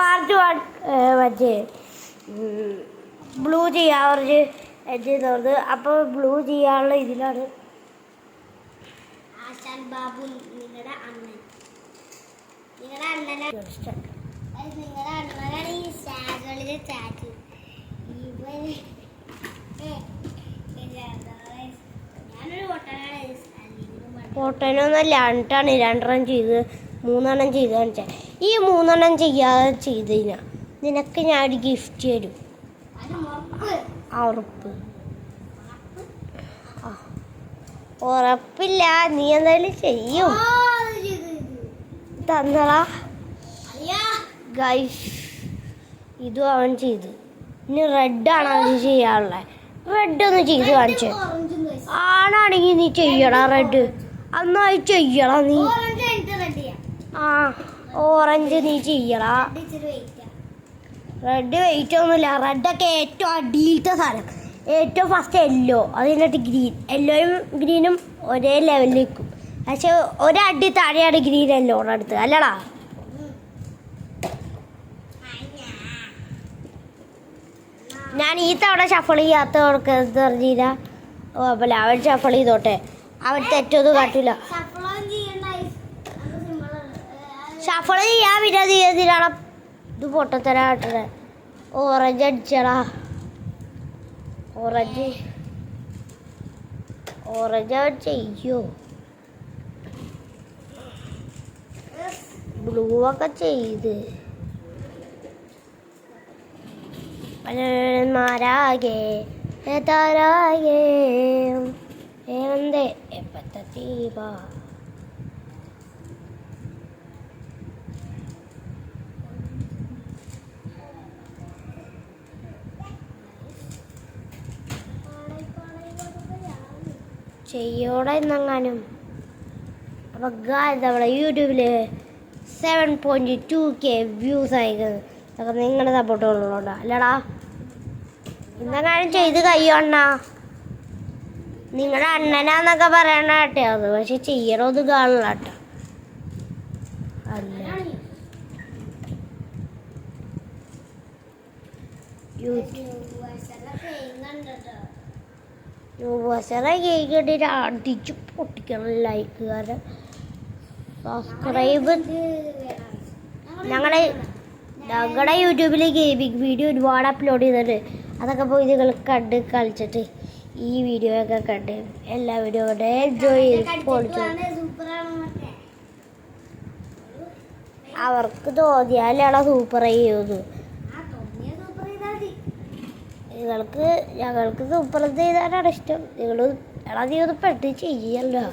Part 1 മറ്റേ blue ചെയ്യാൻ പറഞ്ഞ് എഴുതിയത്. അപ്പോൾ ബ്ലൂ ചെയ്യാനുള്ള ഇതിലാണ് ആശാൻ ബാബു നിങ്ങളുടെ അണ്ണൻ. നിങ്ങളുടെ അണ്ണനാണ് ഈ ചാറ്റുകളിലെ ചാറ്റ്. ഞാനൊരു പൊട്ടനൊന്നല്ല, 2 ചെയ്ത് 3 ചെയ്ത് കാണിച്ചാൽ ഈ 3 ചെയ്യാതെ ചെയ്ത് കഴിഞ്ഞാൽ നിനക്ക് ഞാൻ ഒരു ഗിഫ്റ്റ് തരും. ഉറപ്പ് ഉറപ്പില്ല, നീ എന്തായാലും ചെയ്യും. തന്നടാ ഗൈസ്, ഇതും അവൻ ചെയ്ത്. ഇനി റെഡാണ് അവൻ ചെയ്യാനുള്ളത്. റെഡ് ഒന്ന് ചെയ്ത് കാണിച്ചേ. ആണാണെങ്കിൽ നീ ചെയ്യടാ റെഡ്, അന്നായി ചെയ്യടാ നീ. ആ ഓറഞ്ച് നീ ചെയ്യടാ. റെഡ് വെയിറ്റ് ഒന്നുമില്ല. റെഡൊക്കെ ഏറ്റവും അടിയിലത്തെ സാധനം. ഏറ്റവും ഫസ്റ്റ് യെല്ലോ, അത് കഴിഞ്ഞിട്ട് ഗ്രീൻ. യെല്ലോയും ഗ്രീനും ഒരേ ലെവലിൽ നിൽക്കും. പക്ഷെ ഒരടി താഴെയാണ് ഗ്രീൻ യെല്ലോടെ അടുത്ത്, അല്ലടാ? ഞാൻ ഈ തവണ ഷഫൾ ചെയ്യാത്തവർക്ക് പറഞ്ഞില്ല. കുഴപ്പമില്ല, അവൻ ഷഫൾ ചെയ്തോട്ടെ. അവൻ തെറ്റൊന്നും കാട്ടില്ല. ഷഫൾ ചെയ്യാൻ പിന്നെ ചെയ്തിട്ടാണ് ഇത് പൊട്ടത്തരാട്ടേ. ഓറഞ്ച് അടിച്ചടാ. ഓറഞ്ച് അവൻ ചെയ്യോ? ബ്ലൂ ഒക്കെ ചെയ്ത് മാരാകെ താരാകെ ഏന്തേ എപ്പത്തീവ. ചെയ്യോടെ ഇന്നെങ്ങാനും. അപ്പം നമ്മുടെ യൂട്യൂബിൽ 7.2K വ്യൂസ് ആയിരിക്കുന്നത്. അതൊക്കെ നിങ്ങളുടെ സപ്പോർട്ട് ഉള്ളതുകൊണ്ടാ, അല്ലടാ? ഇന്നെങ്ങാനും ചെയ്ത് കഴിയണ്ണാ. നിങ്ങളുടെ അണ്ണനാന്നൊക്കെ പറയണ കേട്ടെ അത്, പക്ഷെ ചെയ്യണത് കാണില്ല കേട്ടോ. അല്ല കേട്ടിട്ട് അടിച്ച് പൊട്ടിക്കണം. ലൈക്കുകാരെ സബ്സ്ക്രൈബ്. ഞങ്ങളുടെ യൂട്യൂബിൽ ഗെയിമിംഗ് വീഡിയോ ഒരുപാട് അപ്ലോഡ് ചെയ്തിട്ടുണ്ട്. അതൊക്കെ പോയി നിങ്ങൾ കണ്ട് കളിച്ചിട്ട് ഈ വീഡിയോ ഒക്കെ കണ്ട് എല്ലാ വീഡിയോ കൊണ്ട് എൻജോയ് ചെയ്ത് പൊളിച്ചു. അവർക്ക് തോന്നിയാലാണ് സൂപ്പർ ചെയ്യുന്നത്. ഞങ്ങൾക്ക് സൂപ്പർ ചെയ്താലാണ് ഇഷ്ടം. നീ ഒന്ന് പെട്ട് ചെയ്യല്ലോ.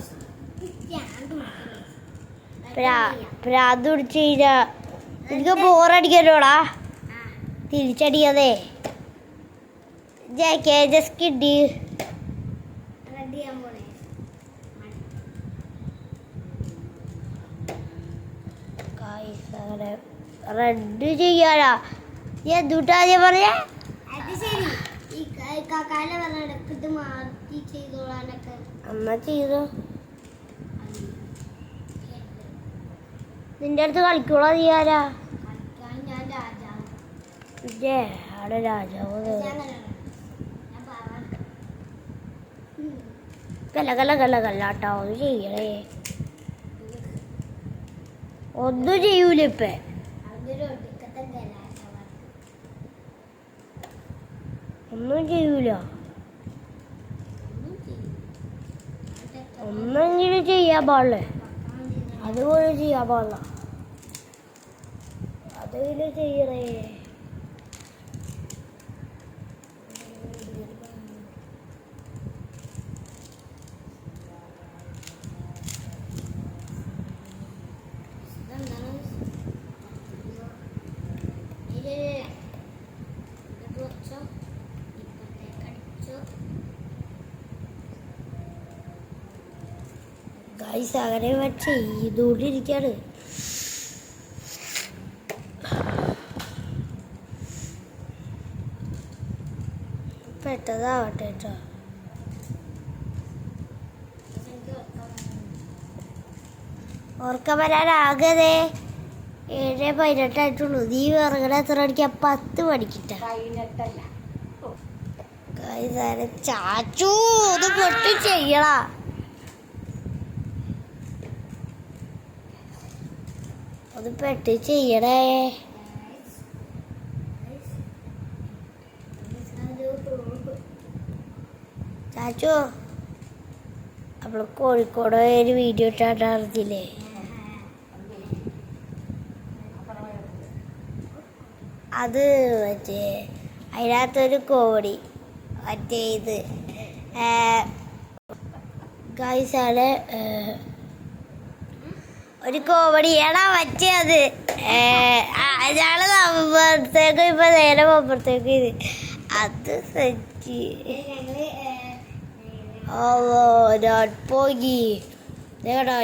പ്രാന്ത് പിടിച്ച് കഴിഞ്ഞാൽ എനിക്ക് ബോറടിക്കല്ലോടാ. തിരിച്ചടിയതേ കിട്ടി. റെഡ് ചെയ്യാനാ എന്തുട്ടാദ്യം പറയാ? അമ്മ ചെയ്തോ. നിന്റെ അടുത്ത് കളിക്കൂടാ ചെയ്യാരാ? അവിടെ രാജാവ് കല്ലാട്ടോ. ഒന്ന് ചെയ്യണേ. ഒന്നും ചെയ്യൂല. ഇപ്പൊ ഒന്നും ചെയ്യൂല. ഒന്നെങ്കിലും ചെയ്യാൻ പാടില്ലേ? അതുപോലെ ചെയ്യാൻ പാടില്ല. അതെങ്കിലും ചെയ്യണേ. ഗൈസ് അങ്ങനെ ചെയ്തുകൊണ്ടിരിക്കുകയാണ്. പെട്ടതാവട്ടെ കേട്ടോ. ഓർക്കം വരാനാകതെ 7:18 നീ ഇറങ്ങണ എത്ര മണിക്കാ? 10 മണിക്കിട്ട. ചാച്ചു ഇത് പൊട്ടി ചെയ്യടാ. അത് പെട്ടി ചെയ്യണേ. ചാച്ചു നമ്മള് കോഴിക്കോട് ഒരു വീഡിയോ ഇട്ടാറില്ലേ? അത് മറ്റേ അതിനകത്തൊരു കോടി മറ്റേ ഇത് ഗൈസാണ് ഒരു കോമഡിയാണാ മറ്റേ അത്. അയാള് നമ്പുറത്തേക്ക് ഇപ്പൊ നേരെ പോകുമ്പോഴത്തേക്ക് ഇത് അത് സെറ്റ്. ഞാൻ പോയി ദേടാ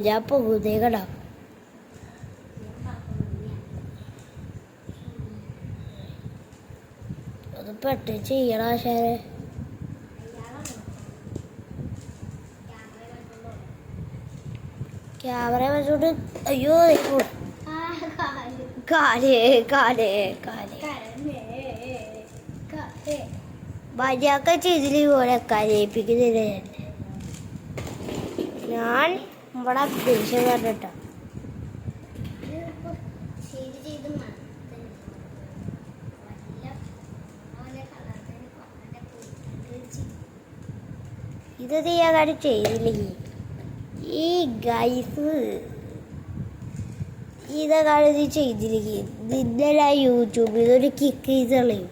ഞാൻ പോകും ദേടാ. അത് പെട്ട് ചെയ്യണ ശരി. ക്യാമറ വെച്ചോണ്ട് അയ്യോ മര്യാദ ചെയ്തില്ല പോലെ കരയിപ്പിക്കുന്നില്ല. ഞാൻ ഇവിടെ ദേഷ്യം കണ്ടിട്ടോ. ഇത് ചെയ്യാൻ കാര്യം ചെയ്തില്ലെങ്കിൽ ഈ ഗൈസ് ഇതൊക്കെ നീ ചെയ്തില്ലെങ്കിൽ നിന്നെ യൂട്യൂബിൽ ഇതൊരു കിക്ക് ചെയ്ത് കളയും.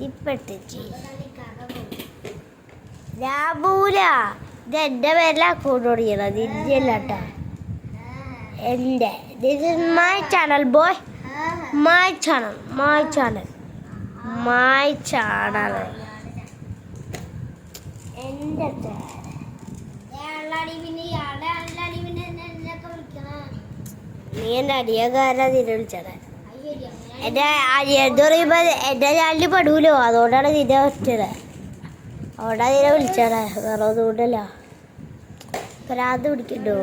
ഇപ്പട്ട് രാബൂല ഇത് എൻ്റെ പേരിൽ അക്കൗണ്ട് ഓടിക്കണം. നിന്റെ അല്ലാട്ടാ എൻ്റെ. This is my channel boy. My channel എൻ്റെ നീ എൻ്റെ അടിയക്കാരാ നിന്നെ വിളിച്ചത്. എൻ്റെ അടിയെന്ന് പറയുമ്പോ എൻ്റെ ചാനലിൽ പെടൂലോ, അതുകൊണ്ടാണ് നിന്നെ വിളിച്ചത്. അവിടെ നിന്നെ വിളിച്ചത് വേറെ ഒന്നുകൊണ്ടല്ല. ഭ്രാന്ത് പിടിക്കണ്ടോ?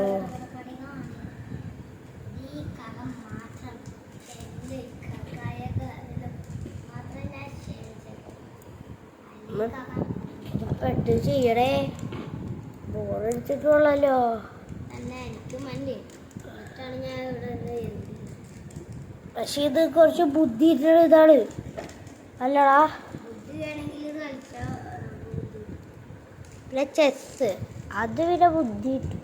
പെട്ട് ചെയ്യണേ. ബോറടിച്ചിട്ടുള്ളല്ലോ. പക്ഷെ ഇത് കുറച്ച് ബുദ്ധിയിട്ടുള്ള ഇതാണ് അല്ലടാ. ചെസ് അത് പിന്നെ ബുദ്ധിയിട്ടു.